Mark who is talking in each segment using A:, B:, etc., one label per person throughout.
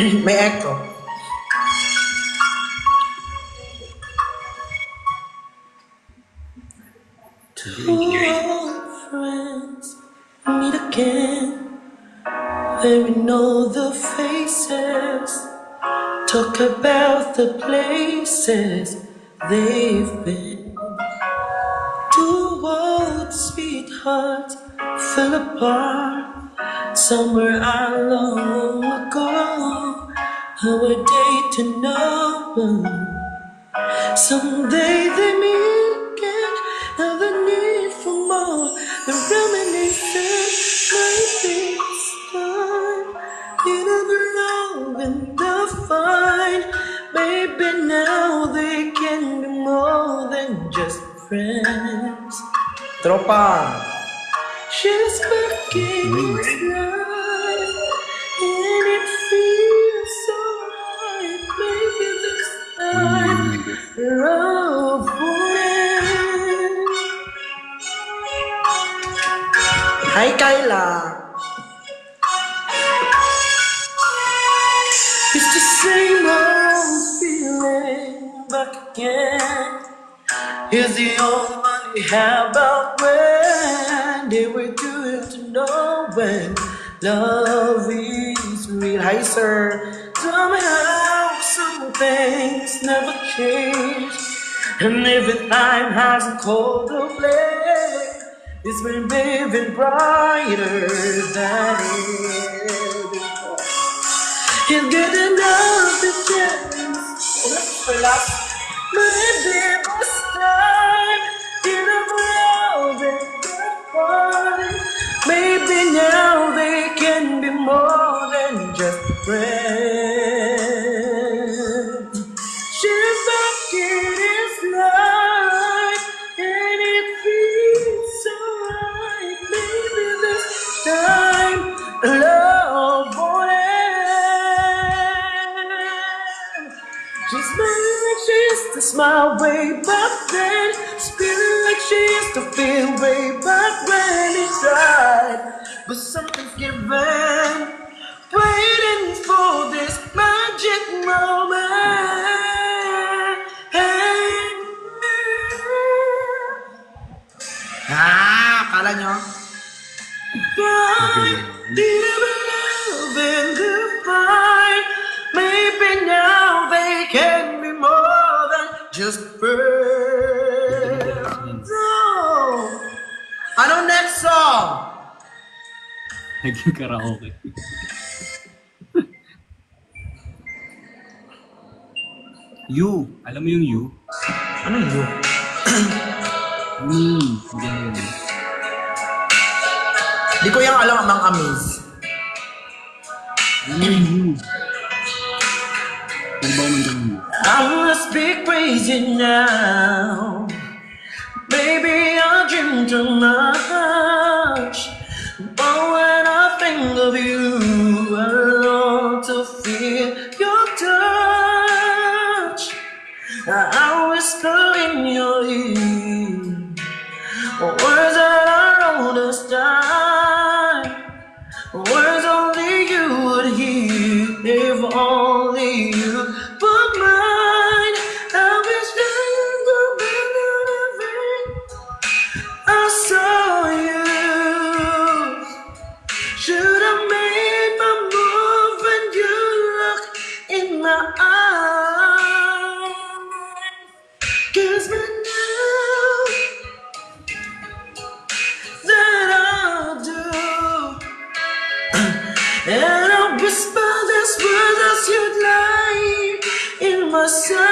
A: May echo. Two old friends meet again. They know the faces. Talk about the places they've been. Two old sweethearts fell apart somewhere long ago. How are they to know? Someday they meet again. Now the need for more. The reminiscence might be time. It'll love and they'll find. Maybe now they can be more than just friends. Tropa. She's back in his life, and it feels so right. Maybe this time, love will end. Hi, Kyla. It's the same old feeling back again. Here's the old money, how about when they were good to know when love is real? Hi, sir. Somehow, some things never change, and every time has a colder flame. It's been living brighter than ever before. It's good enough to chance. That's for last. Maybe this time in a world that they're fine. Maybe now they can be more than just friends. She's back in his life, and it feels so right. Maybe this time love won't end. She's smiling like she used to smile way back then. Spilling like she used to feel way back when he died. But something's given, waiting for this magic moment. Kala nyo? Maybe now they can be more than just friends. Oh. Ano next song?
B: Naging karaoke. You. Alam mo yung you?
A: Ano you?
B: Ganyan.
A: Di ko yung alam amang amaze.
B: You.
A: I must be crazy now. Baby, I dream too much. But when I think of you, I long to feel your touch. I whisper in your ear words that I understand, words only you would hear, if only you were mine. I wish that you could be everything I saw you. Should have made my move when you look in my eyes. 'Cause right now that I do, and I'll whisper these words as you'd lie in my side.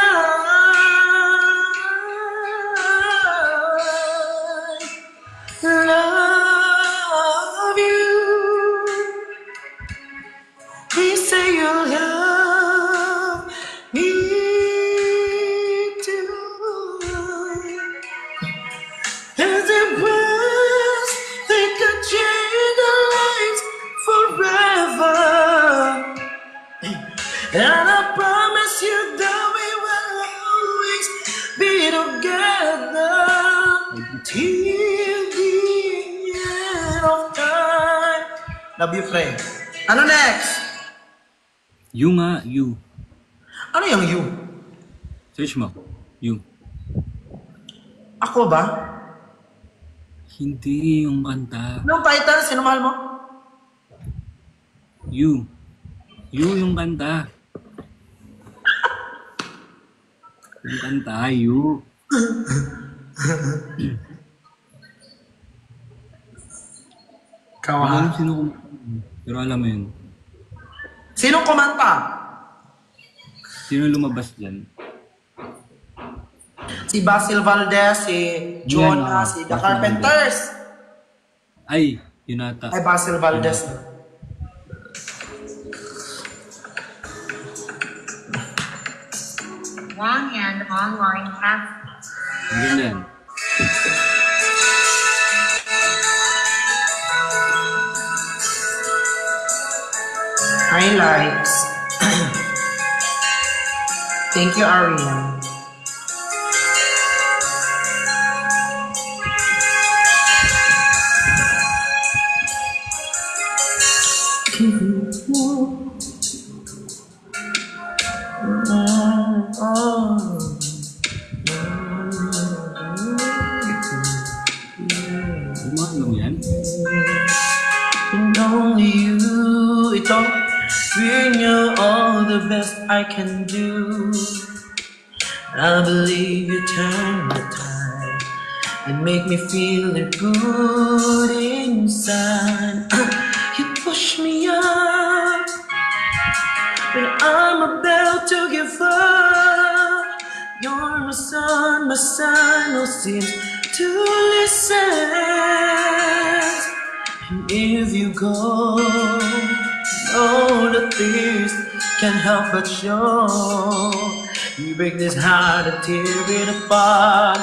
A: Love you. Please say you love me too. As it was, they could change the lights forever. And I promise you that we will always be together till the end of time. Love you, friend. Ano next?
B: You nga, you.
A: Ano yung you?
B: Search mo. You.
A: Ako ba?
B: Hindi yung kanta.
A: Anong title? Sino mahal mo?
B: You. You yung kanta. Yung kanta, you.
A: Kawa.
B: Alam sino kumanta. Pero alam mo yun.
A: Sinong kumanta?
B: Sino lumabas dyan?
A: Si Basil Valdez, si Jonah,
B: Yan,
A: si The
B: Basil
A: Carpenters.
B: Ay, yun ata.
A: Ay, Basil Valdez.
C: Long and online class.
B: Ang ganda yan.
A: Highlights. Thank you, Arian.
B: Ano yan?
A: And only you, ito. Bring you all the best I can do. I believe you turn the tide and make me feel it good inside. You push me up when I'm about to give up. You're my sun, no seems to listen. And if you go, oh, the tears can't help but show. You break this heart and tear it apart.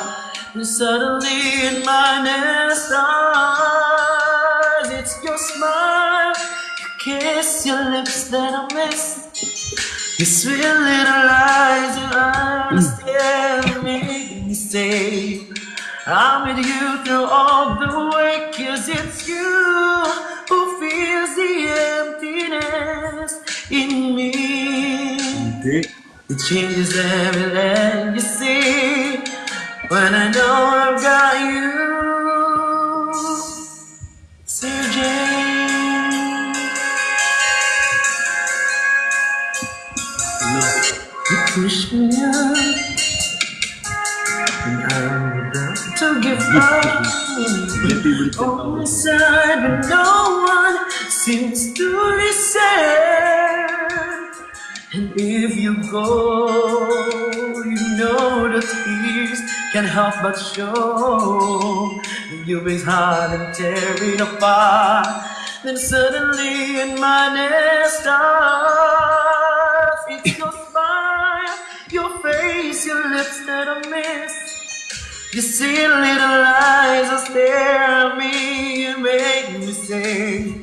A: And suddenly in my nest stars, it's your smile, your kiss, your lips that I miss. Your sweet little eyes, your eyes still make me say I'm with you through all the way, 'cause it's you who feels the emptiness in me.
B: Hindi.
A: It changes everything you see when I know I've got you. Sir Jane, you push me up and I'm about to give up. On the side, but no one seems to listen. And if you go, you know the tears can't help but show. You break hard and tear it apart. Then suddenly in my nest starts. It's your smile, your face, your lips that I miss. You see little eyes that stare at me and make me say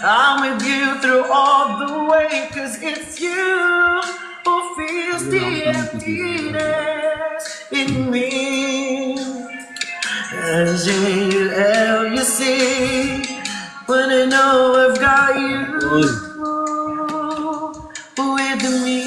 A: I'm with you through all the way, 'cause it's you who feels the emptiness in me. As you see when I know I've got you with me.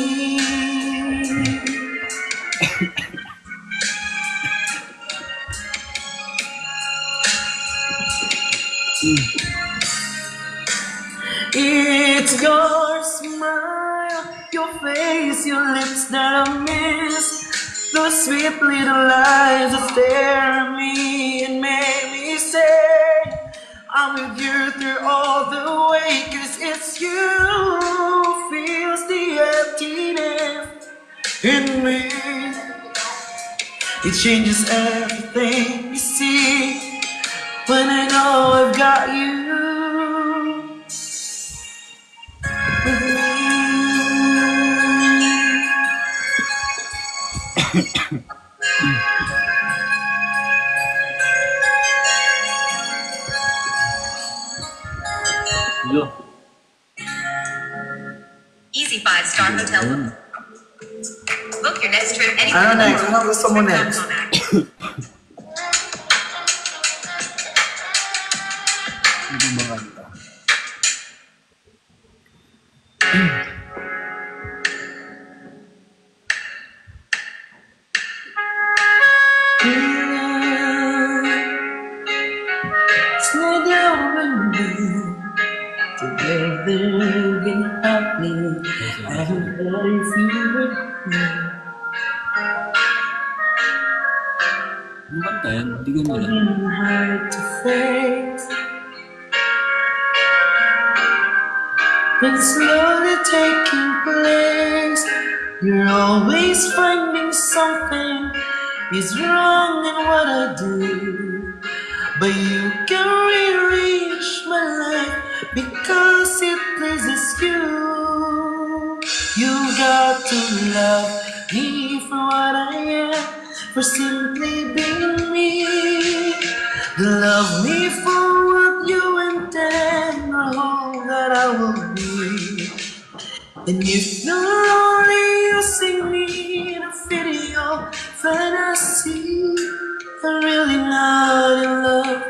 A: It's your smile, your face, your lips that I miss. Those sweet little eyes that stare at me and make me say I'm with you through all the way, 'cause it's you who feels the emptiness in me. It changes everything you see when I know I've got you.
B: Yo.
C: Easy 5-star hotel. Book your next trip
A: Ano
C: anywhere.
A: next? Ano gusto mo next?
B: Ano ba kanta?
A: Slide down with me. Together again happy. I hope that if you would me.
B: Ano kanta yan? Hindi ko nila.
A: Hard to face. But slowly taking place. You're always finding something is wrong in what I do. But you can rearrange my life because it pleases you. You got to love me for what I am, for simply being me. Love me for what you intend, or all that I will be. And if you're only using me in a video fantasy, I'm really not in love.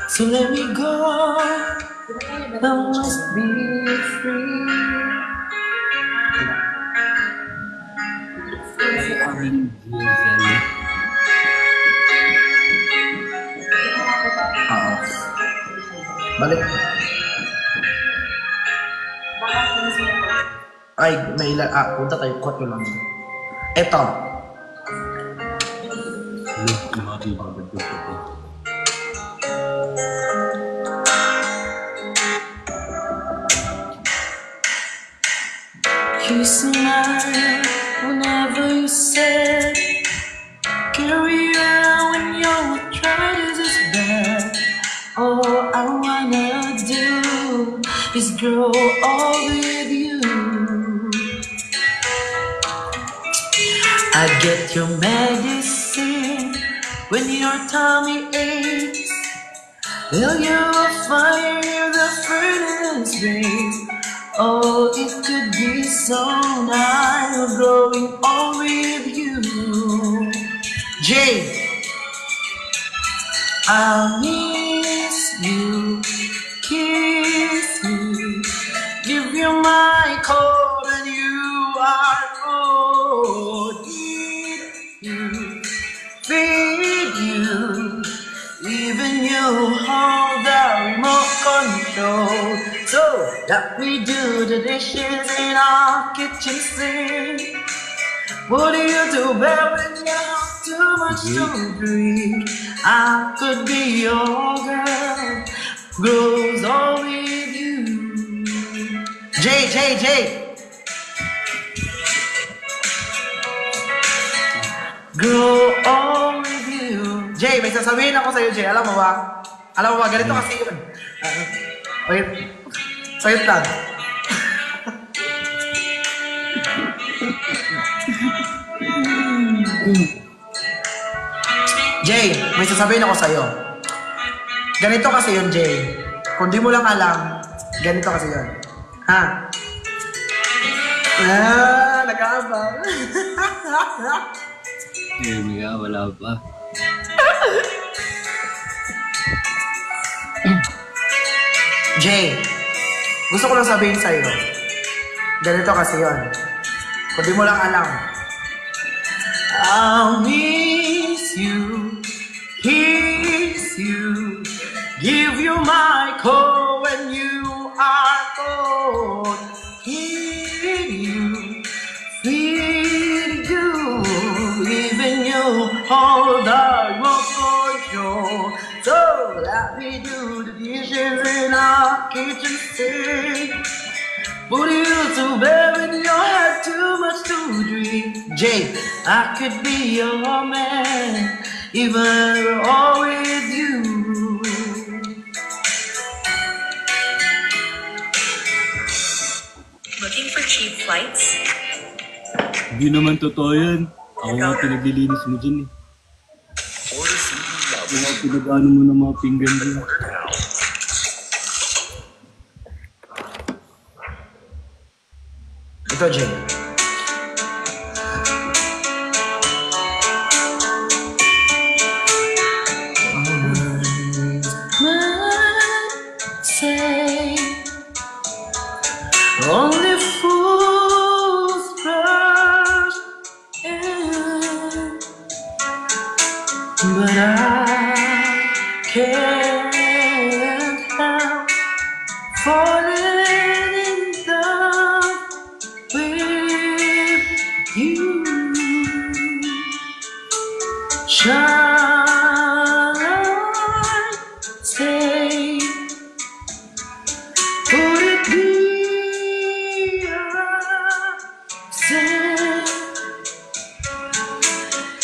A: So let me go, I must be free.
D: Balik. Ay, may ilan. Punta tayo. Quote ko lang. Eto.
A: You smile whenever you say, carry on when you're tried is bad. All I wanna do is grow old with you. I get your medicine when your tummy aches. Will you fire the furnace rays? Oh, it could be so nice growing old with you.
D: Jay.
A: I'll miss you, kiss you, give you my coat and you are cold. Eat you, feed you, even you hold the remote control. So that we do the dishes in our kitchen sink. What do you do, babe, when you have too much to drink? I could be your girl, grows all with you.
D: Jay.
A: Grow all with you.
D: Jay, may sasabihin ako sa'yo, Jay. Alam mo ba? Ganito kasi yun. Wait lang. Jay, may sasabihin ako sa'yo. Ganito kasi yun, Jay. Kung di mo lang alam, ganito kasi yun. Ha? Nag-aabang.
B: Hindi nga, wala pa.
D: Jay, gusto ko lang sabihin sa'yo. Ganito kasi yun. Kung di mo lang alam.
A: I'll miss you, kiss you, give you my call when you are cold. Hear you, feed you, even you hold the remote control. So let me do the dishes in our kitchen sink. What do you do, babe, when you had too much to drink?
D: Jay,
A: I could be your man, even all with you.
C: Looking for cheap flights?
B: Hindi naman totoo yan. Ako nga pinaglilinis mo dyan eh. Ako nga pinag-ano mo ng mga pinggan dyan.
D: ito, Jay.
A: Say, only fools rush in, but I can't falling in love with you. Shall I stay? Would it be a sin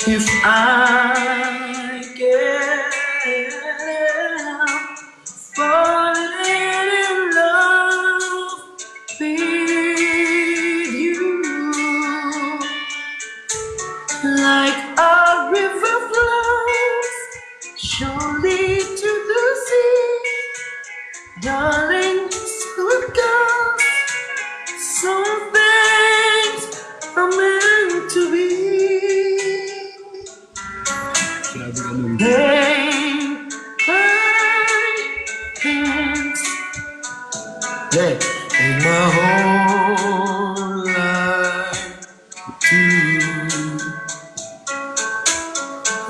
A: if I get falling in love with you? Like a river flows surely to the sea, darling, so it goes. Some things are meant to be.
B: Grabe ka nun.
A: Take my hands, yeah, and my whole life too.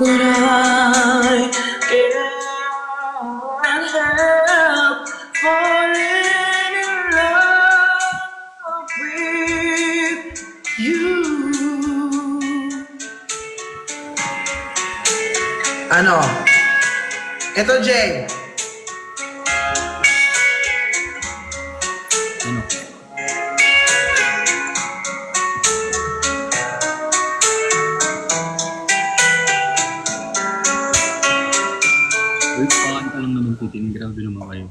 A: But I can't help falling in love with you.
D: Ano? Ito, Jay.
B: Ano? Wait, pakanta lang naman titin. Grabe naman kayo.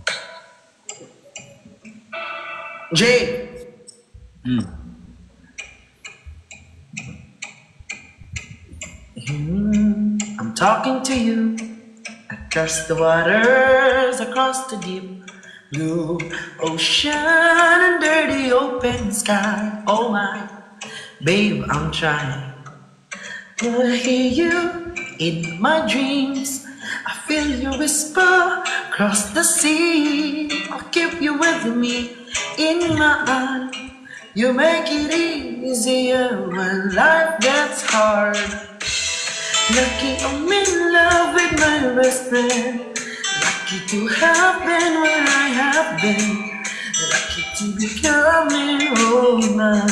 D: Jay.
A: I'm talking to you across the waters, across the deep blue ocean, under the open sky. Oh my, babe, I'm trying to hear you in my dreams. I feel you whisper across the sea. I'll keep you with me in my arms. You make it easier when life gets hard. Lucky I'm in love with my best friend. Lucky to have been where I have been. Lucky to be coming home now.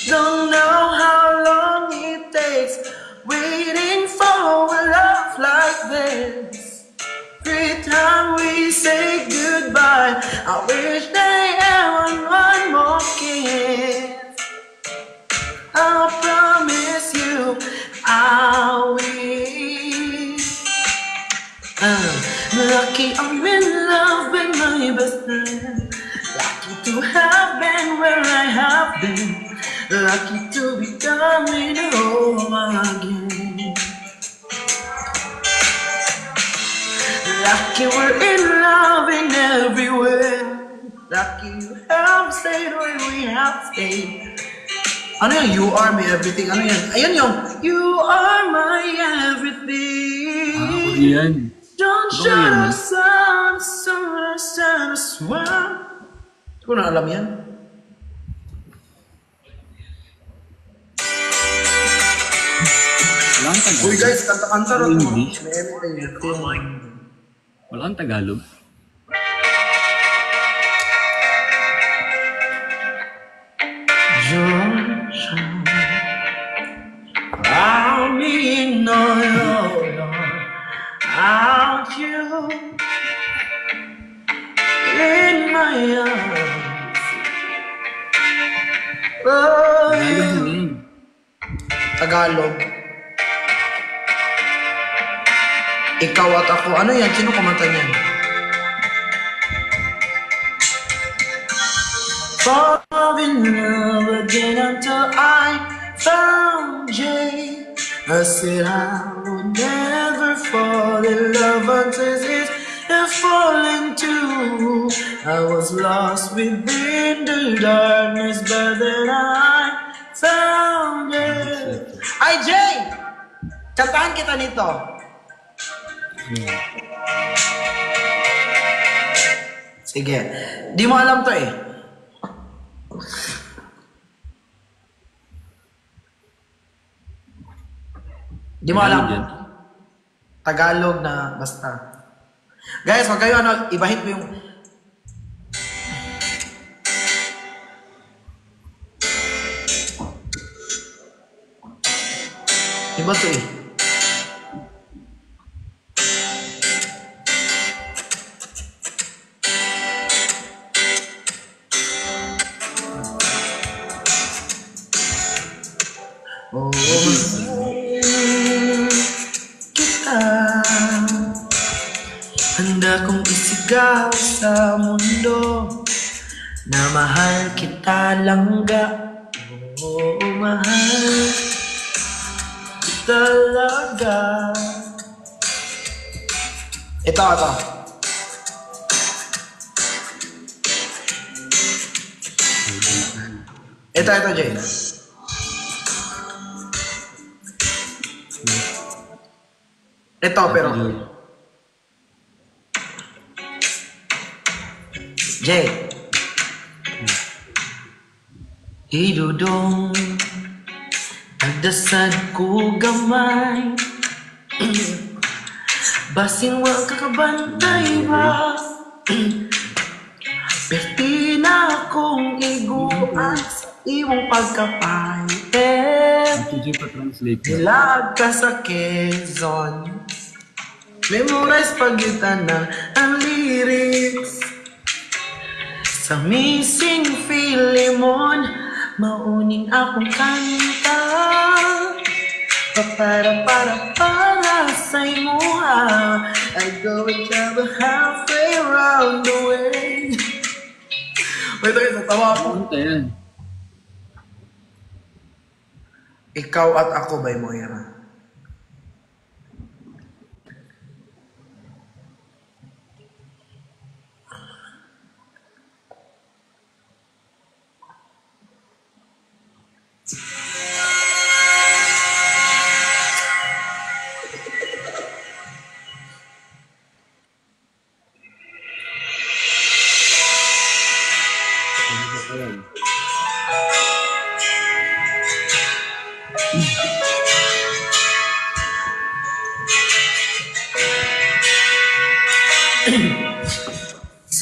A: Don't know how long it takes waiting for a love like this. Every time we say goodbye, I wish they had one more kiss. I promise you I will. Lucky I'm in love with my best friend. Lucky to have been where I have been. Lucky to be coming home again. Lucky we're in love in everywhere. Lucky you have stayed where we have stayed.
D: Ano yung you are my everything? Ano yan? Ayun yung
A: You are my everything.
B: Ako yan.
A: Don't
B: Ano
A: shut
B: yan?
A: us out, sun as well.
D: Hindi ko na alam yan.
B: Walang Tagalog.
D: Uy guys, kanta-kanta rin.
B: English.
D: May everything.
B: Walang Tagalog.
A: I'll be no without you in my arms. Oh,
B: Tagalog mo yan.
D: Tagalog. Ikaw at ako. Ano yan? Sino kumanta niyan?
A: fall in love again until I found you. I said I would never fall in love until it has fallen too. I was lost within the darkness, but then I found it.
D: Ay, Jay! Kantahan kita nito. Sige. Di mo alam to eh. Di mo alam.
B: Yan.
D: Tagalog na basta. Guys, wag kayo ibahit mo yung... Iba to eh. Oh, kita handa kong isigaw sa mundo na mahal kita langga. Oh, mahal kita talaga. Ito. Ito, Jay. Ito, pero... Jay. Idudong nagdasad ko gamay. Basing wag kakabantay ba? Perti na akong iguan sa iwang pagkapahitin.
B: Ito Jay pa-translate.
D: Nilag ka sa Quezon. Memorize pagitan ng ang lyrics. Sa missing Philemon, mauning akong kanta. Para sa imuha, I go and travel halfway around the way. Wait, natawa ako.
B: Ano yan?
D: Ikaw at ako by Moira.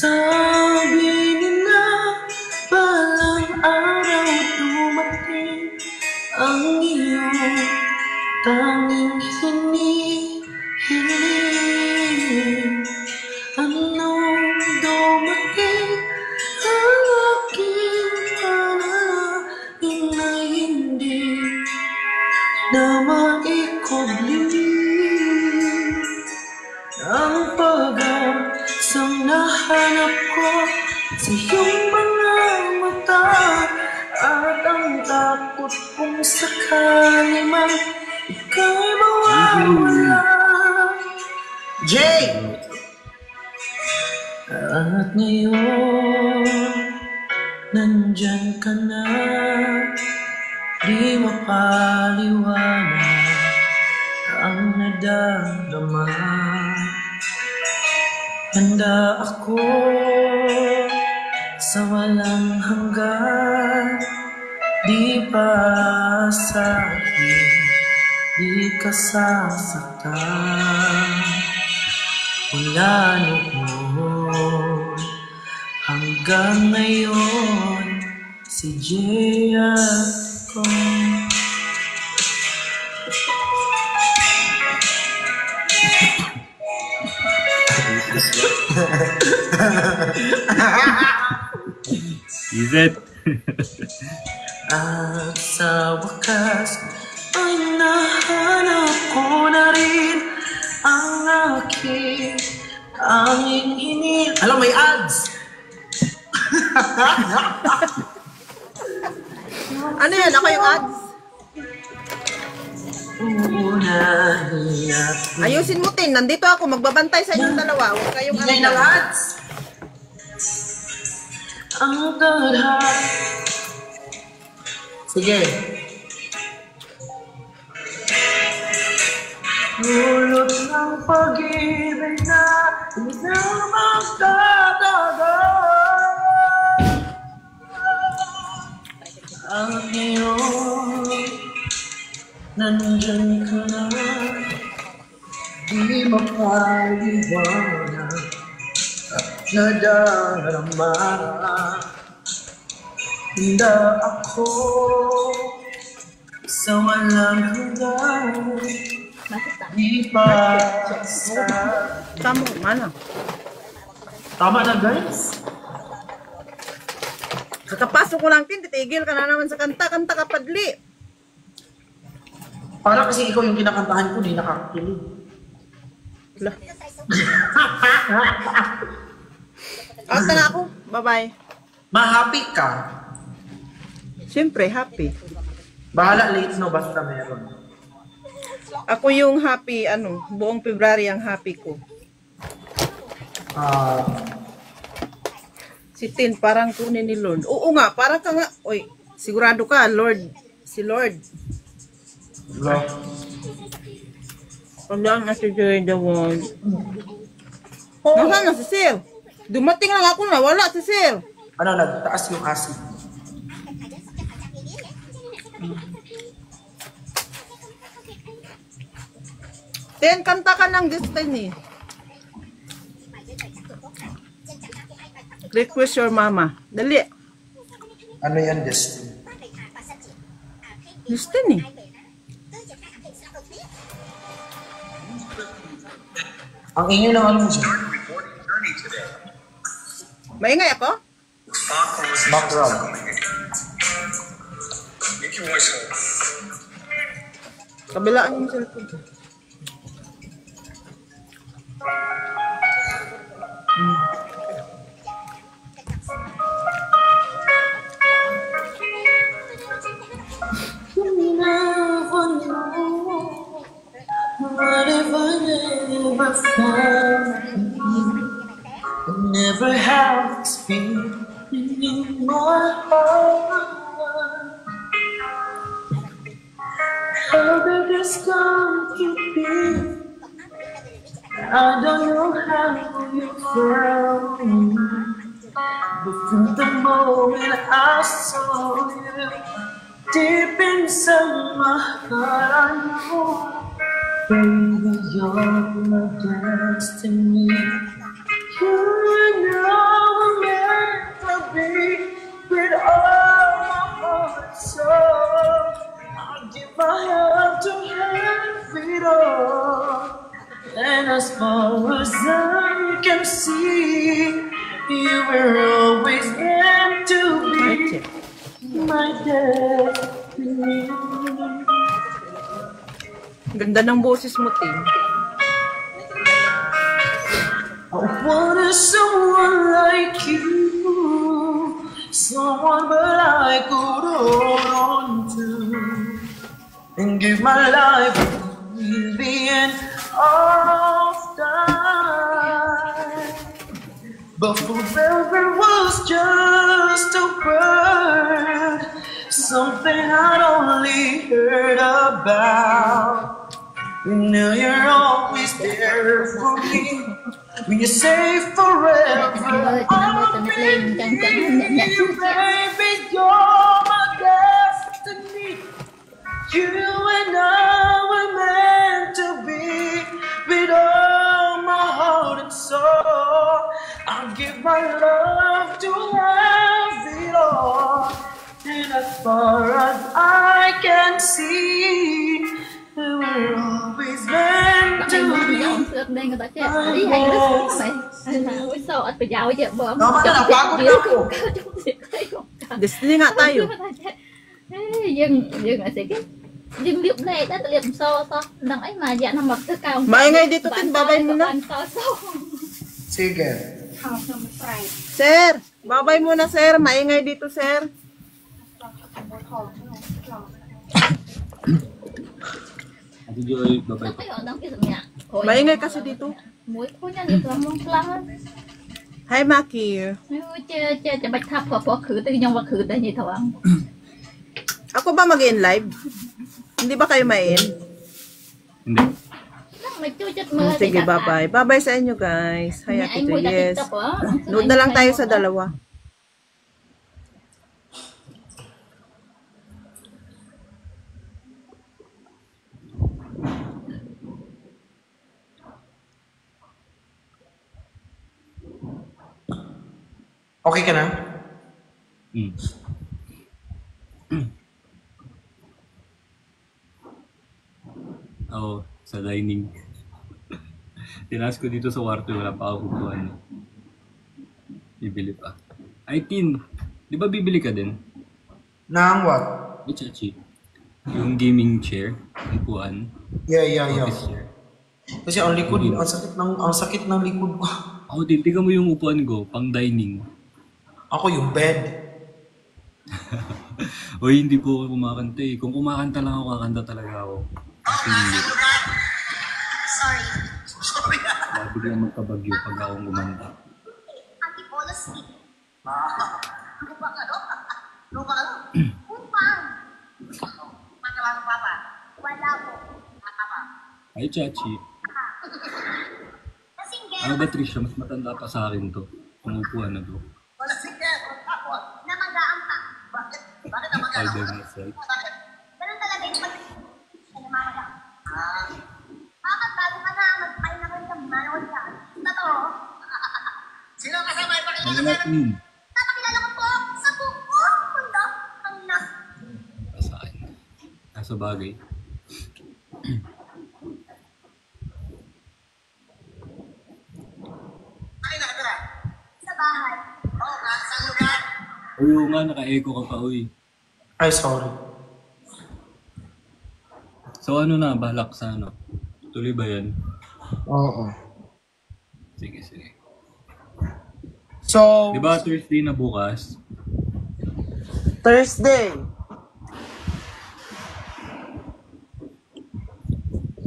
D: Sabi nila balang araw dumating ang iyong tanging hinihiling. Anong dumating ang aking panalangin na hindi na maikubli. Ang pag-asang nahanap ko sa iyong mga mata, at ang takot kong sakali man ika'y mawawala. Jay! At ngayon, nandyan ka na, di mapaliwanag ang nadadama. Handa ako sa walang hanggan, di pa sa akin, di ka sasaktan. Mula noon hanggang ngayon, si Jay ako.
B: Is it?
D: At sa wakas ay nahanap ko na rin ang aking tanging hinihiling. Alam, may ads!
E: Ano yan? Ako yung ads? Ayusin mo, Tin. Nandito ako. Magbabantay sa inyong dalawa. Huwag kayong
D: Bigay ng ads! Ang tadhana. Sige. Hulot ng pag-ibig na isang magtatagal. Ang ngayon,
A: Nandyan ka na, di makaliwanag at nadarama. Handa ako sa walang hanggan, di pa sa...
E: Tama, mana.
A: Tama na guys.
E: Kakapasok ko lang, titigil ka na naman sa kanta. Kanta ka, Padli.
D: Para kasi ikaw yung kinakantahan ko, di nakakilig.
E: Lah. Ata na ako. Bye-bye.
D: Ma-happy ka.
E: Siyempre, happy.
D: Bahala late no, basta meron.
E: Ako yung happy, buong February ang happy ko. Si Tin, parang kunin ni Lord. Oo nga, parang ka nga. Oy, sigurado ka, Lord. Si Lord. Wala na si Joy the one. Nasaan na si Sir? Dumating lang ako na, wala si Sir.
D: Ano, nagtaas yung acid.
E: Tin, kanta ka ng Destiny. Request your mama. Dali.
D: Ano yan, Destiny?
E: Destiny.
D: Ang inyo ng ano dyan?
E: Maingay ako?
D: Background.
E: Kabilaan yung cellphone.
A: What if I never found you? I never have this feeling in my heart. How did this come to be? I don't know how you found me, but from the moment I saw you, deep inside my heart I know, baby, you're my destiny. You and I were meant to be, with all my heart and soul. I'll give my heart to have it all. And as far as I can see, you were always meant to be my destiny.
E: Ganda ng boses mo, Tin.
A: I wanted someone like you, someone that I could hold on to and give my life to the end of time. But forever was just a word, something I'd only heard about. And now you're always there for me. When you say forever, I'll be you, baby. You're my destiny. You and I were meant to be, with all my heart and soul. I'll give my love to have it all. And as far as I can see, we're always meant to be.
F: Đây người ta chết đi hay nó xuống mày là sao anh phải giàu chứ bơm
E: Destiny nga tayo.
F: dừng là sẽ cái dừng liệp này đã liệp so nang ấy mà dạ nằm mặc cái cao
E: Maingay dito, Tin, babay mo na.
D: Sige.
E: Sir, babay mo na, sir. Maingay dito, sir.
B: Ate Joy, bye-bye.
E: Maingay kasi dito.
F: Mũi của nhà liệp là mong lắm
E: Hi, Maki.
F: chơi bạch tháp của khử từ nhau và khử tới như thằng
E: Ako ba mag-in live? Hindi ba kayo ma-in?
B: Hindi.
E: Sige, bye-bye. Bye-bye sa inyo, guys. Hi, Ate Joy. Yes. Nood na lang tayo sa dalawa.
D: Okay ka na?
B: Hmm. Oo, sa dining. Tinas ko dito sa kwarto, wala pa ako kukuhan. Bibili pa. Ay, Tin, di ba bibili ka din?
D: Nang what?
B: Ay, Chachi. Yung gaming chair, upuan,
D: Yeah.
B: office chair.
D: Kasi ang likod, ang sakit ng likod ko.
B: Ako din, tignan mo yung upuan ko, pang dining.
D: Ako yung bed.
B: Uy, hindi po ako kumakanta eh. Kung kumakanta lang ako, kakanta talaga ako. Kasi hindi.
C: Sorry.
B: Bago lang magkabagyo pag akong kumanta.
C: Antipolo Street. Lupa ka no? Upang. Magkawang papa. Wala po. Papa.
B: Ay, Chachi.
C: Kasing
B: Ano ba, Trisha? Mas matanda pa sa akin to. Kung upuan na to.
C: na mag-aampa. Bakit na
B: I by myself.
C: Ganun talaga yung siya namamaga. Bakit bago ka na magpain na kayo sa manood ka? Totoo? Sino kasama yung
B: Ano natin?
C: Napakilala ko po sa buong mundo ang
B: Sa akin. Nasa bagay.
C: Ay, nakatira? Sa bahay. Oo, sa lugar.
B: Oo nga, naka-echo ka pa, uy.
D: Ay, sorry.
B: So ano na, balak sa ano? Tuloy ba yan?
D: Oo.
B: Sige.
D: So,
B: Di ba Thursday na bukas?
D: Thursday.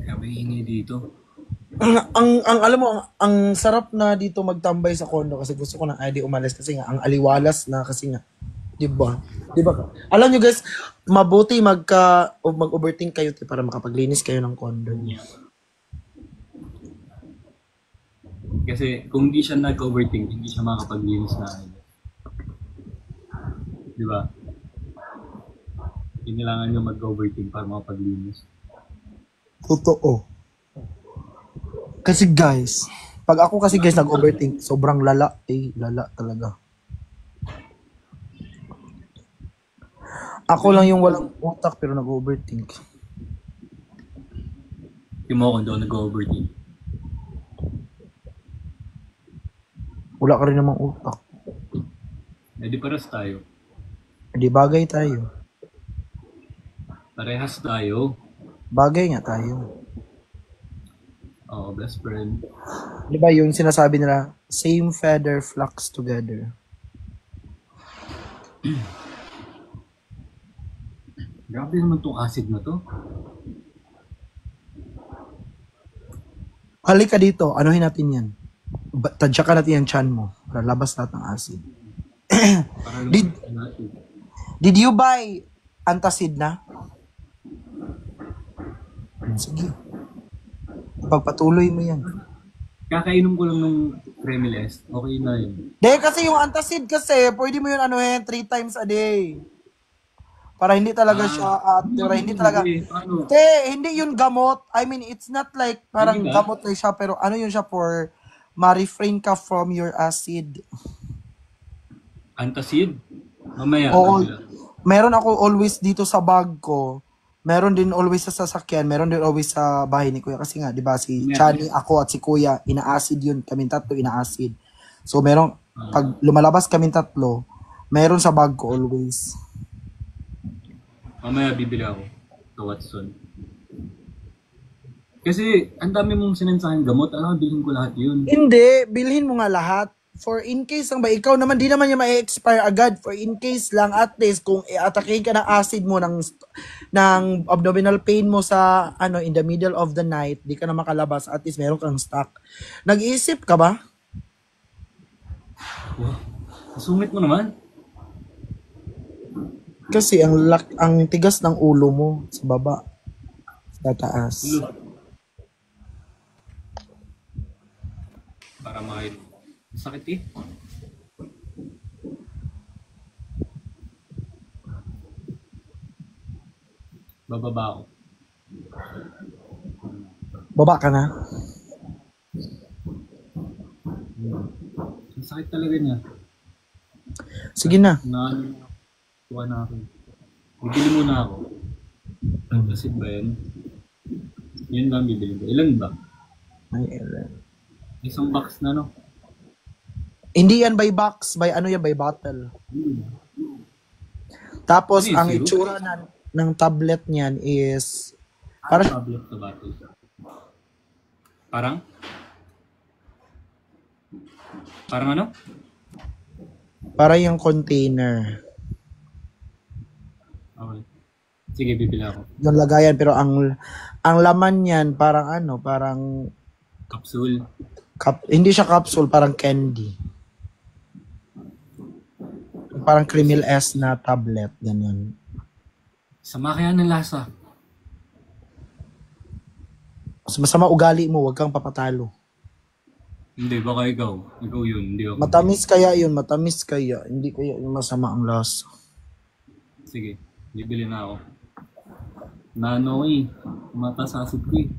B: Grabe ingay dito.
D: ang alam mo, ang sarap na dito magtambay sa condo kasi gusto ko na ID umalis kasi nga ang aliwalas na kasi nga. 'Di ba? Alam nyo guys, mabuti mag-overthink kayo para makapaglinis kayo ng condo niyo.
B: Kasi kung hindi siya nag-overthink, hindi siya makapaglinis na. Di ba? Kailangan nyo mag-overthink para makapaglinis.
D: Totoo. Kasi guys, pag ako kasi guys nag-overthink, sobrang lala. Lala talaga. Ako lang yung walang utak pero nag-overthink.
B: Yung mo kung doon nag-overthink.
D: Wala ka rin namang utak.
B: Eh di paras tayo.
D: Hindi bagay tayo.
B: Parehas tayo.
D: Bagay nga tayo.
B: Oo, best friend.
D: Di ba yung sinasabi nila, same feather flocks together.
B: Grabe naman tong acid na to.
D: Halika dito, anuhin natin yan. Tadyakan natin yung chan mo. Para labas lahat ng acid.
B: Para
D: Did-
B: natin.
D: Did you buy antacid na? Sige. Pagpatuloy mo yan.
B: Kakainom ko lang ng Cremeles. Okay na yun.
D: Dahil kasi yung antacid kasi, pwede mo yun anuhin 3 times a day. Para hindi talaga siya, para hindi talaga,
B: Paano?
D: hindi yun gamot. I mean, it's not like parang
B: Hindi ba?
D: gamot lang siya, pero ano yun siya for ma-refrain ka from your acid.
B: Antacid? Mamaya.
D: Oo.
B: kabila.
D: Meron ako always dito sa bag ko. Meron din always sa sasakyan. Meron din always sa bahay ni Kuya. Kasi nga, di ba, si
B: Yeah.
D: Chani, ako at si Kuya, ina-acid yun. Kaming tatlo, ina-acid. So, meron, pag lumalabas kaming tatlo, meron sa bag ko always.
B: Mamaya bibili ako sa Watson. Kasi ang dami mong sinensahin gamot. Alam, bilhin ko lahat yun.
D: Hindi, bilhin mo nga lahat. For in case lang ba, ikaw naman, di naman yung ma-expire agad. For in case lang, at least, kung i-atake ka ng acid mo, ng abdominal pain mo sa, in the middle of the night, di ka na makalabas, at least meron kang stock. Nag-iisip ka ba?
B: Wow. Sungit mo naman.
D: Kasi ang tigas ng ulo mo sa baba, sa taas.
B: Ulo. Para makait. Sakit eh. Bababa ako.
D: Baba ka na?
B: Ang sakit talaga niya.
D: Sige na.
B: Kuha na ako. Bibili muna ako. Kasi ba yan? Yun lang bibili ko. Ilan ba?
D: Ay, ilan.
B: Isang box na, no?
D: Hindi yan by box, by ano yan, by bottle. Tapos, ang itsura ng tablet niyan is...
B: Parang tablet sa bottle. Parang? Parang ano?
D: Para yung container.
B: Okay. Sige, bibili ako.
D: Yung lagayan, pero ang laman niyan, parang ano, parang...
B: Capsule.
D: Hindi siya capsule, parang candy. Parang Cremil S na tablet, ganyan.
B: Sama kaya ng lasa.
D: Masama ugali mo, wag kang papatalo.
B: Hindi, baka ikaw. Ikaw yun, hindi ako.
D: Matamis kaya yun, matamis kaya. Hindi kaya yung masama ang lasa.
B: Sige, bibili na ako. Nano matasasid ko eh.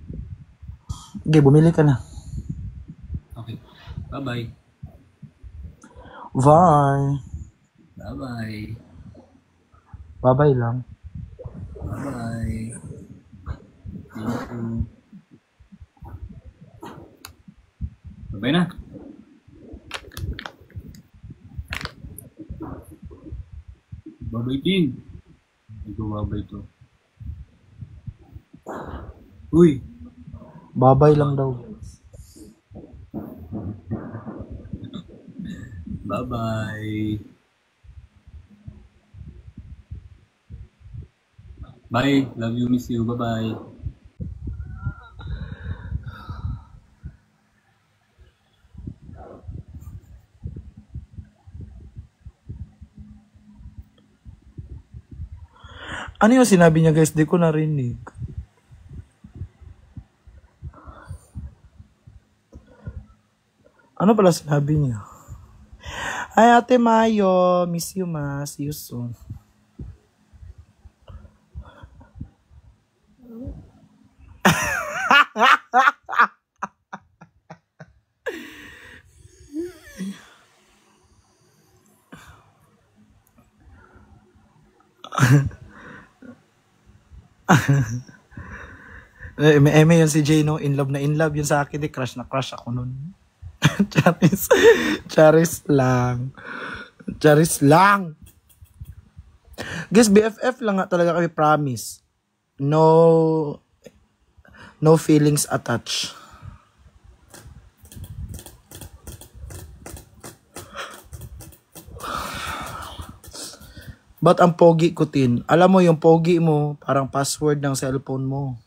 D: Okay, bumili ka na.
B: Okay, bye-bye.
D: Bye.
B: Bye-bye.
D: Bye-bye lang.
B: Bye-bye. Thank you. Bye na. Bye-bye din. Hindi ko bye-bye to. Uy!
D: Bye-bye lang daw.
B: Bye-bye. Bye. Love you, miss you. Bye-bye.
D: Ano yung sinabi niya, guys? Di ko narinig. Ano pala sinabi niya? Ay, Ate Mayo. Miss you, ma. See you soon. Eme yun si Jay, no? In love yun sa akin. Crush na crush ako nun. Charis lang. Charis lang. Guys, BFF lang nga talaga kami, promise. No feelings attached. Ba't ang pogi ko, Tin? Alam mo, yung pogi mo, parang password ng cellphone mo.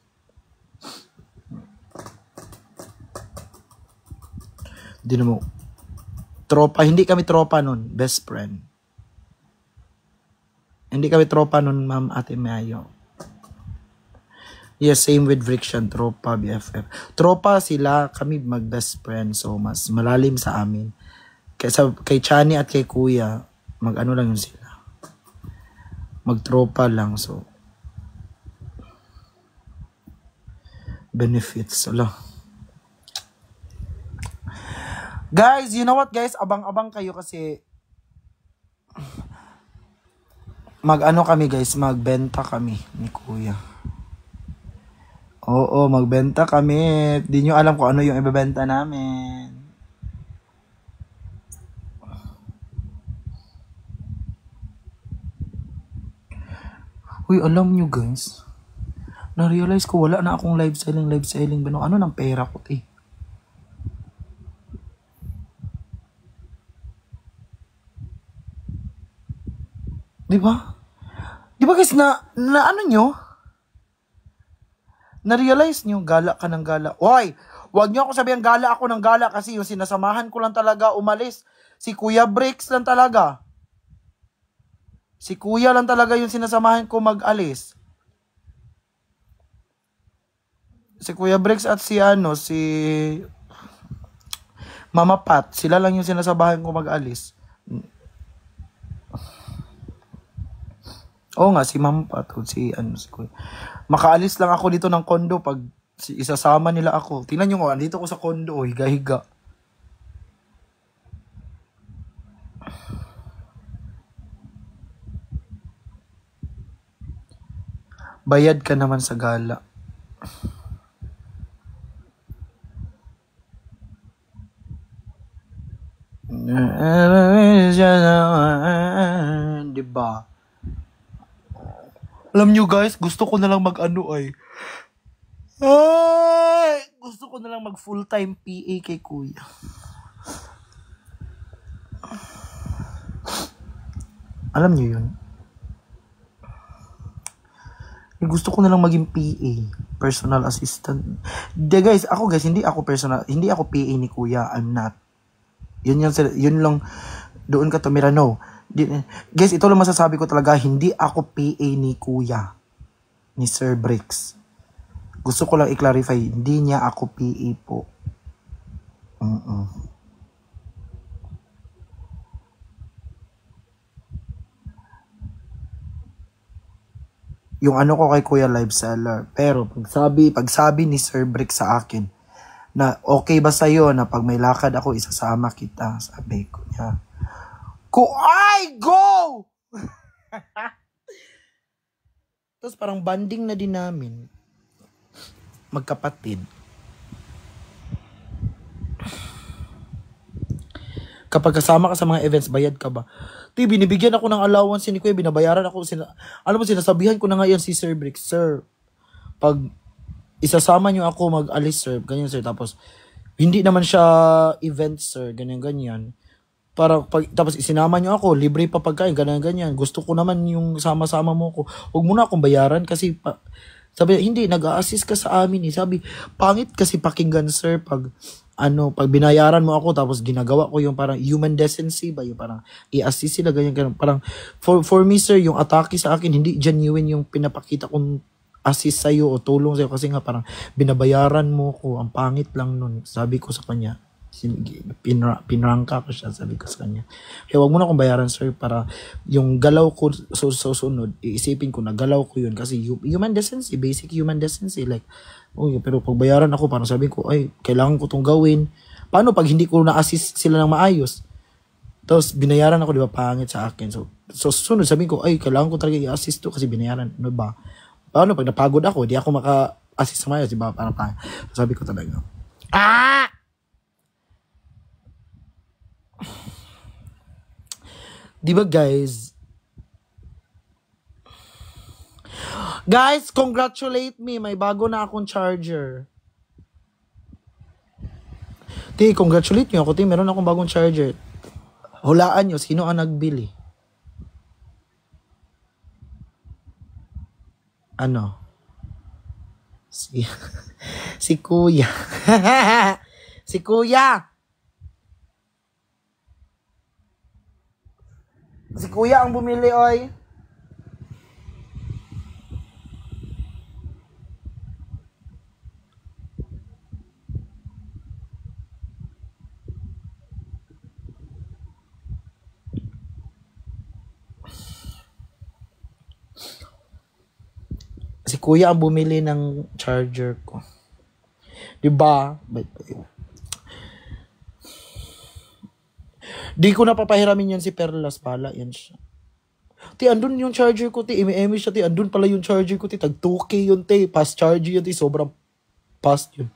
D: Hindi mo. Tropa, hindi kami tropa nun. Best friend. Hindi kami tropa nun, Ma'am Ate Mayo. Yes, same with Friction. Tropa, BFF. Tropa sila, kami mag-best friend. So, mas malalim sa amin. Kay Chani at kay Kuya, mag-ano lang yun sila. Magtropa lang, so benefits. Ala. Guys, you know what, guys? Abang-abang kayo kasi mag-ano kami, guys, magbenta kami ni Kuya. Oo, magbenta kami. Di nyo alam kung ano yung ibebenta namin. Uy, alam nyo, guys, na-realize ko wala na akong live selling. Ano ng pera ko, eh. Diba? Diba, guys, na ano nyo? Na-realize nyo, gala ka ng gala. Uy, wag nyo ako sabihin gala ako ng gala kasi yung sinasamahan ko lang talaga umalis. Si Kuya Bricks lang talaga. Si Kuya lang talaga yung sinasamahan ko mag-alis. Si Kuya Bricks at si Mama Pat, sila lang yung sinasamahan ko mag-alis. Oo nga, si Mama Pat, si Kuya. Makaalis lang ako dito ng kondo pag isasama nila ako. Tingnan nyo nga, dito ko sa kondo, higa-higa. Bayad ka naman sa gala. Diba? Alam nyo guys, gusto ko na lang mag-ano ay. Gusto ko na lang mag full-time PA kay kuya. Alam nyo yun? Gusto ko na lang maging PA, personal assistant. Guys, hindi ako PA ni kuya. I'm not. Yun lang, doon ka tumira, no. Guys, ito lang masasabi ko talaga, hindi ako PA ni kuya, ni Sir Bricks. Gusto ko lang i-clarify, hindi niya ako PA po. Yung ano ko kay Kuya Live Seller. Pero pagsabi ni Sir Brick sa akin na okay ba sa'yo na pag may lakad ako isasama kita, sabi ko niya, go! Tapos parang banding na din namin. Magkapatid. Kapag kasama ka sa mga events, bayad ka ba? Binibigyan ako ng allowance ni Kuya, binabayaran ako. Alam mo, sinasabihan ko na nga yan si Sir Brick, Sir, pag isasama nyo ako mag-alis, sir, ganyan, sir. Tapos, hindi naman siya event, sir, ganyan. Tapos isinama nyo ako, libre pa pagkain, ganyan. Gusto ko naman yung sama-sama mo ko. Huwag mo na akong bayaran kasi, sabi, hindi, nag-a-assist ka sa amin eh. Sabi, pangit kasi pakinggan, sir, pag binayaran mo ako, tapos ginagawa ko yung parang human decency ba, yung parang i-assist sila, ganyan. Parang, for me, sir, yung atake sa akin, hindi genuine yung pinapakita kong assist sa'yo o tulong sa'yo, kasi nga parang binabayaran mo ko, ang pangit lang nun. Sabi ko sa kanya, pinrangka ko siya, sabi ko sa kanya. Kaya wag mo na akong bayaran, sir, para yung galaw ko susunod, iisipin ko na galaw ko yun, kasi human decency, basic human decency, like, pero pag bayaran ako, parang sabi ko, ay, kailangan ko tong gawin. Paano pag hindi ko na-assist sila ng maayos? Tapos, binayaran ako, di ba, pangit sa akin. So sunod, sabi ko, ay, kailangan ko talaga i-assist to kasi binayaran. Ano ba? Paano pag napagod ako, di ako maka-assist sa maayos, di ba? Parang pangit. So, sabi ko talaga, di ba, guys? Guys, congratulate me. May bago na akong charger. Congratulate nyo ako. Meron akong bagong charger. Hulaan nyo, sino ang nagbili? Ano? Si Kuya. Si Kuya. Si Kuya ang bumili, oy. Si Kuya ang bumili ng charger ko. Diba? Di ko napapahiramin yan si Perlas. Pala yan siya. Andun yung charger ko, eme siya, andun pala yung charger ko, tag 2K yun, fast charger yun, sobrang fast yun.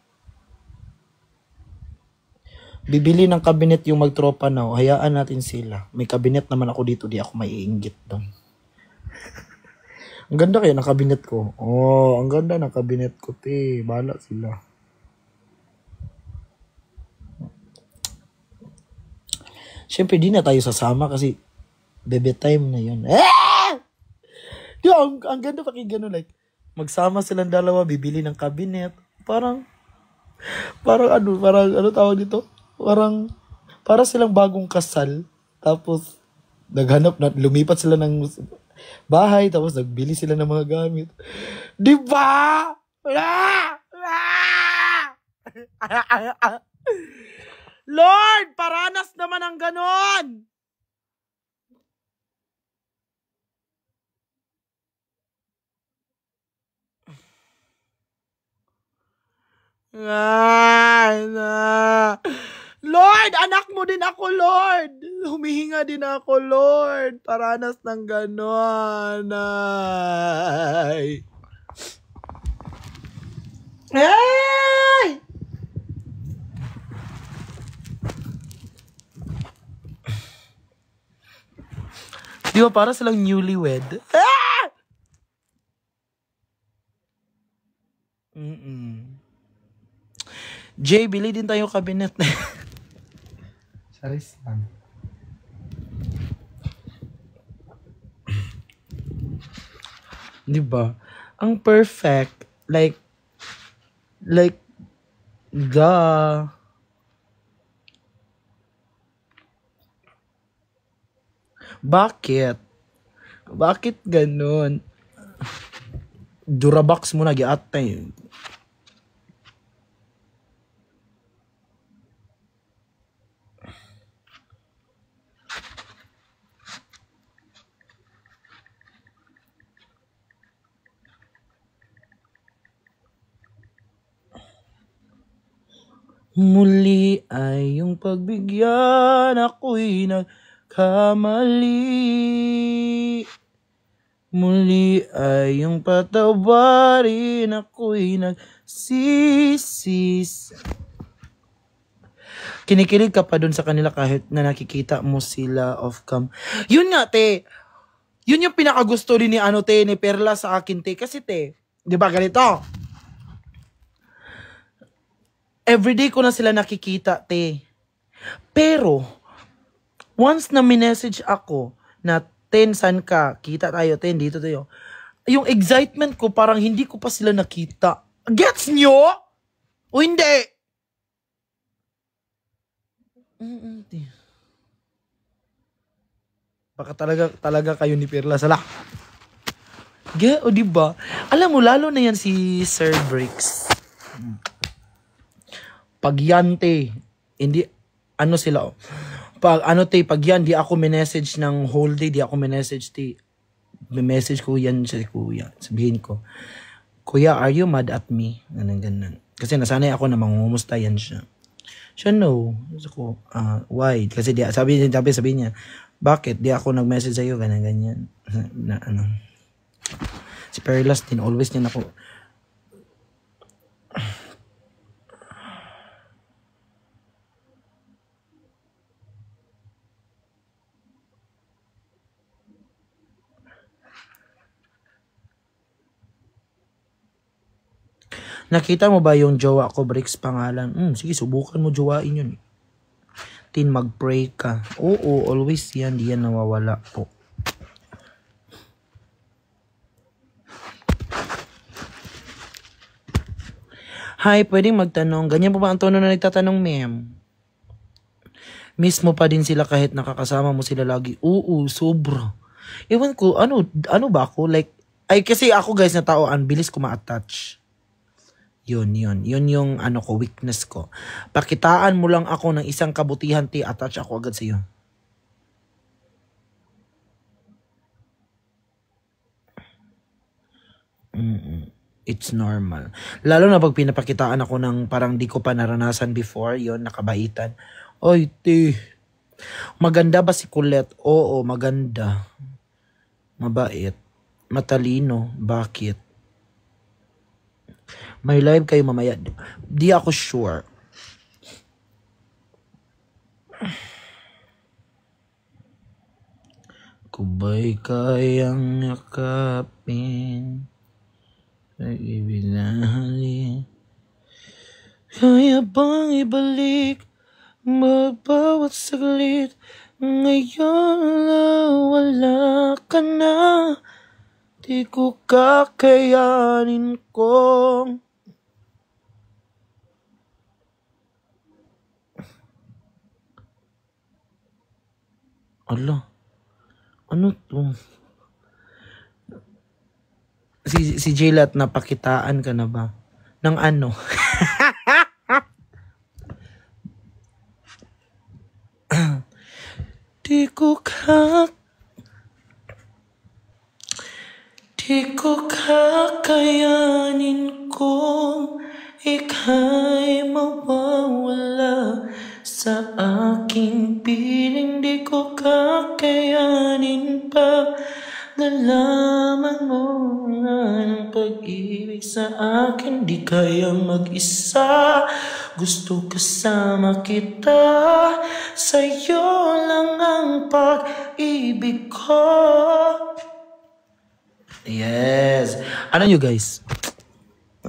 D: Bibili ng cabinet yung magtropa na, hayaan natin sila. May cabinet naman ako dito, di ako maiinggit doon. Ang ganda kaya ng cabinet ko. Ang ganda ng cabinet ko, bahala sila. Siyempre, di na tayo sasama kasi bebe time na yun. Ang ganda pakinggan, like, magsama silang dalawa, bibili ng cabinet. Parang ano tawag dito? Para silang bagong kasal. Tapos, lumipat sila ng bahay, tapos nagbili sila ng mga gamit. Diba? Lord, paranas naman ang ganon. Lord, anak mo din ako, Lord. Humihinga din ako, Lord. Paranas ng ganon. Ay! Di ba para silang newlywed? Ah! Jay, bili din tayo cabinet. Saris lang. Di ba? Ang perfect. Like, bakit? Bakit ganun? Durabox mo na giatay. Muli ay yung pagbigyan, ako'y nagkamali. Muli ay yung patawarin, ako'y nagsisis. Kinikilig ka pa dun sa kanila kahit na nakikita mo sila off cam. Yun nga, te. Yun yung pinakagusto rin ni ni Perla sa akin, te. Kasi, te, di ba ganito? Everyday ko na sila nakikita, te. Pero, once na minessage ako na, Ten, san ka? Kita tayo, Ten, dito tayo. Yung excitement ko, parang hindi ko pa sila nakita. Gets nyo? O hindi? Baka talaga kayo ni Perla. Sala. O diba? Alam mo, lalo na yan si Sir Bricks. Pag yan, te, hindi, ano sila, pag yan, di ako minessage ng whole day, di ako minessage, te, message ko yan sa kuya, sabihin ko, Kuya, are you mad at me? Ganun. Kasi nasanay ako na mangumusta yan siya. Siya, no. So, why? Kasi sabi niya, bakit? Di ako nag-message sa'yo, ganyan. Na, ano. Si Perlas din, always din ako, nakita mo ba yung jowa ko, Bricks pangalan? Sige, subukan mo jowain yun. Tin, mag-pray ka. Oo, always yan. Di yan nawawala po. Hi, pwedeng magtanong. Ganyan po ba ang tono na nagtatanong, ma'am? Miss mo pa din sila kahit nakakasama mo sila lagi. Oo, sobra. Ewan ko, ano ba ako? Like, kasi ako guys na tao, ang bilis ko ma-attach. Yun yung ano ko, weakness ko. Pakitaan mo lang ako ng isang kabutihan, attach ako agad sa iyo. It's normal. Lalo na pag pinapakitaan ako ng parang di ko pa naranasan before, yon nakabaitan. Oy, maganda ba si Colette? Oo, maganda. Mabait. Matalino. Bakit? May live kayo mamaya. Di ako sure. Kubay kayang yakapin. Ay ibinali. Kaya bang ibalik magbawat saglit. Ngayon wala ka na. Di ko kakayanin kong ala, ano to? Si Jaylat, napakitaan ka na ba? Ng ano? Di ko kakayanin kung ika'y mawawala sa aking piling. Di ko kakayanin pa
A: Nalaman mo na ang pag-ibig sa akin di kayang mag-isa. Gusto kasama kita, sa'yo lang ang pag-ibig ko. Yes. Ano nyo guys?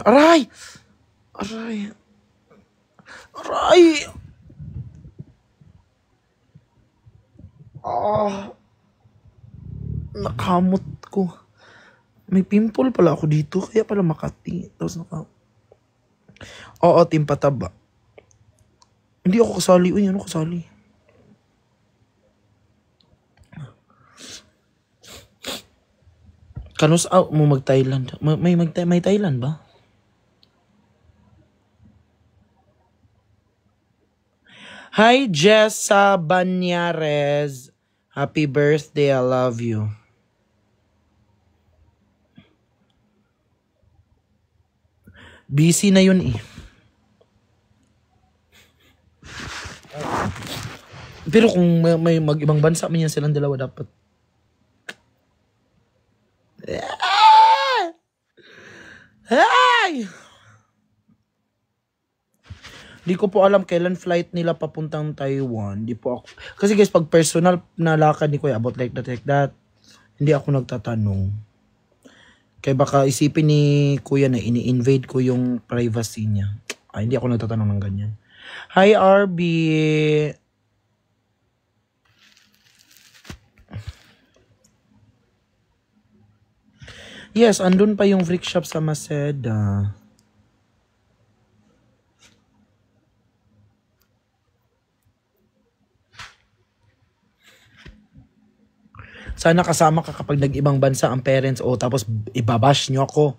A: Aray! Aray! Aray! Nakamot ko. May pimple pala ako dito, kaya pala Makati. Tapos Oo, team pataba. Hindi ako kasali. Uy, ano kasali? Kanus out mo mag-Thailand. May Thailand ba? Hi, Jessa Banyares. Happy birthday, I love you. Busy na yun eh. Pero kung may mag-ibang bansa man yan silang dalawa dapat. Ay! Di ko po alam kailan flight nila papuntang Taiwan. Di po ako. Kasi guys, pag personal na lakad ni Kuya about like that, hindi ako nagtatanong. Kaya baka isipin ni Kuya na ini-invade ko yung privacy niya. Hindi ako nagtatanong ng ganyan. Hi, RB. Yes, andun pa yung freak shop sa Maseda. Sana kasama ka kapag nag-ibang bansa ang parents o tapos ibabash nyo ako.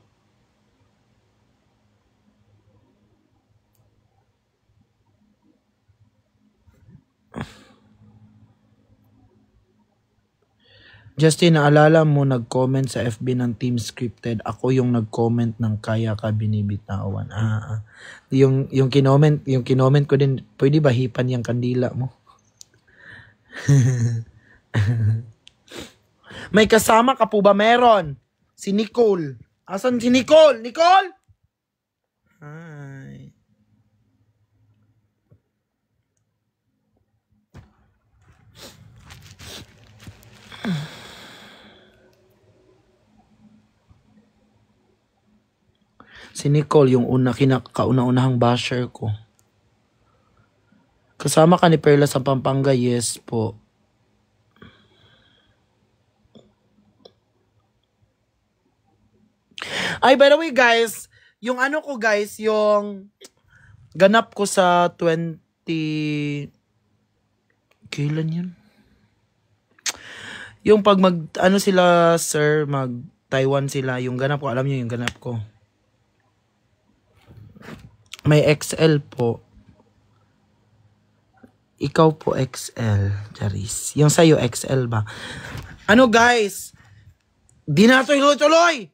A: Justin, naalala mo nag-comment sa FB ng Team Scripted. Ako yung nag-comment ng kaya ka binibitawan. Yung kinoment ko din, pwede ba hipan yung kandila mo? May kasama ka po ba? Meron. Si Nicole. Asan si Nicole? Nicole? Hi. Si Nicole, yung kauna-unahang basher ko. Kasama ka ni Perla sa Pampanga? Yes po. Ay, by the way guys, yung ano ko guys, yung ganap ko sa 20... Kailan yun? Yung pag ano sila, sir, mag-Taiwan sila, yung ganap ko, alam nyo yung ganap ko. May XL po. Ikaw po XL, Charis. Yung sa'yo XL ba? Ano guys? Di na tuloy-tuloy!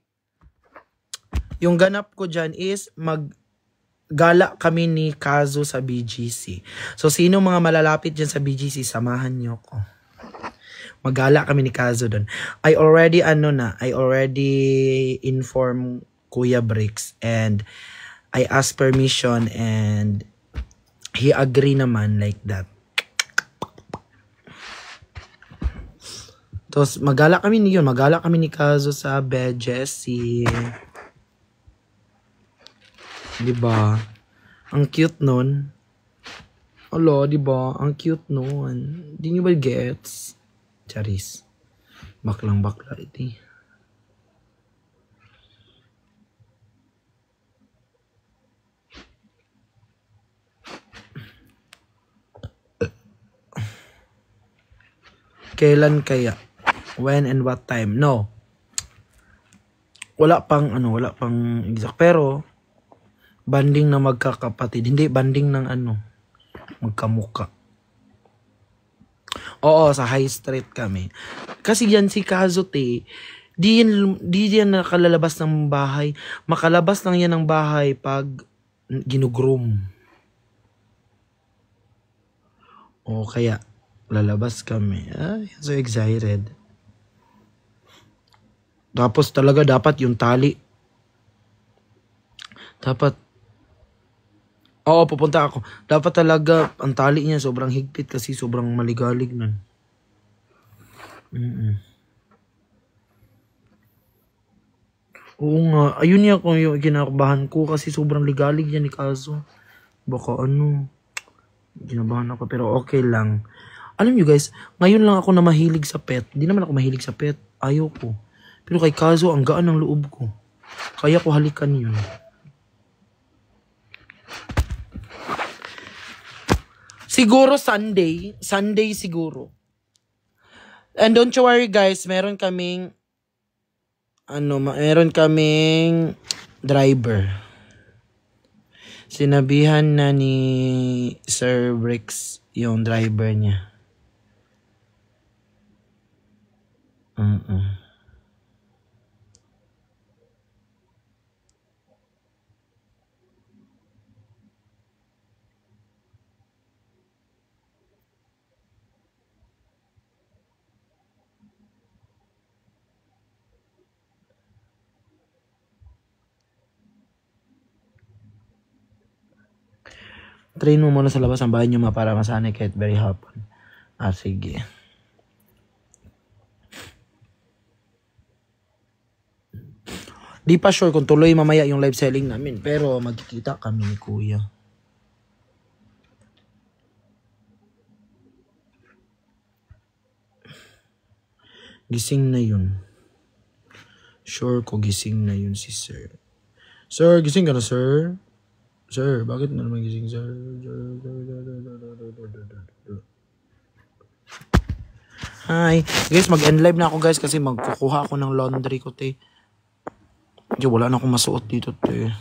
A: Yung ganap ko dyan is maggala kami ni Kazo sa BGC. So, sino mga malalapit dyan sa BGC, samahan nyo ko. Maggala kami ni Kazo doon. I already informed Kuya Bricks and I asked permission and he agree naman like that. Tapos, maggala kami ni Kazo sa BGC. Diba? Ang cute nun. Alo, diba? Ang cute nun. Di nyo ba gets? Charis. Baklang bakla iti. Kailan kaya? When and what time? No. Wala pang exact. Pero, banding na magkakapatid. Hindi, banding ng magkamuka. Oo, sa High Street kami. Kasi yan si Kazote, di yan nakalalabas ng bahay. Makalabas lang yan ng bahay pag ginugroom. O kaya, lalabas kami. Ay, so excited.
D: Tapos talaga dapat yung tali. Dapat, oo, pupunta ako. Dapat talaga ang tali niya sobrang higpit kasi sobrang maligalig nun. Oo nga, ayun niya kung yung kinakabahan ko kasi sobrang ligalig yan ni Kaso. Baka ano, ginabahan ako pero okay lang. Alam nyo guys, ngayon lang ako na mahilig sa pet. Hindi naman ako mahilig sa pet. Ayaw ko. Pero kay Kaso, ang gaan ng loob ko. Kaya ko halikan yun. Siguro Sunday. Sunday siguro. And don't you worry guys, meron kaming driver. Sinabihan na ni Sir Bricks yung driver niya. Train mo muna sa labas ang bahay niyo para masanay kahit very hapon. Sige. Di pa sure kung tuloy mamaya yung live selling namin. Pero magkikita kami ni Kuya. Gising na yun. Sure ko gising na yun si Sir. Sir, gising ka na, Sir? Sir, bakit na naman gising, Sir? Hi. Guys, mag-end live na ako, guys, kasi magkukuha ako ng laundry ko, te. Wala na akong masuot dito, te.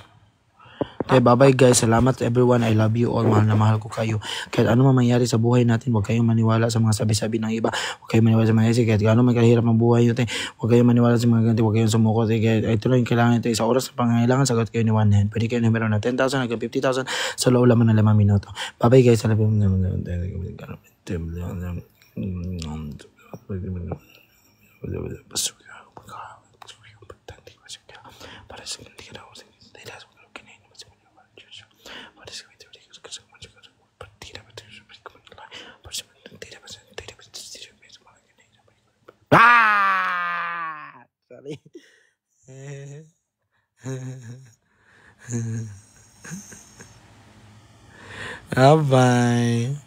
D: Bye-bye, guys. Salamat everyone. I love you all. Mahal na mahal ko kayo. Kahit ano man mangyari sa buhay natin, huwag kayong maniwala sa mga sabi-sabi ng iba. Huwag kayong maniwala sa mga isi. Kahit ano man kahirap ang buhay nyo, te. Huwag kayong maniwala sa mga ganti. Huwag kayong sumuko, te. Kahit ito lang yung kailangan, te. Sa oras na pangangailangan, sagot kayo ni one hand. Pwede kayo numero na 10,000 hanggang 50,000 sa loob lamang ng 5 minuto. Bye-bye, guys. I love you. Sorry. Bye-bye.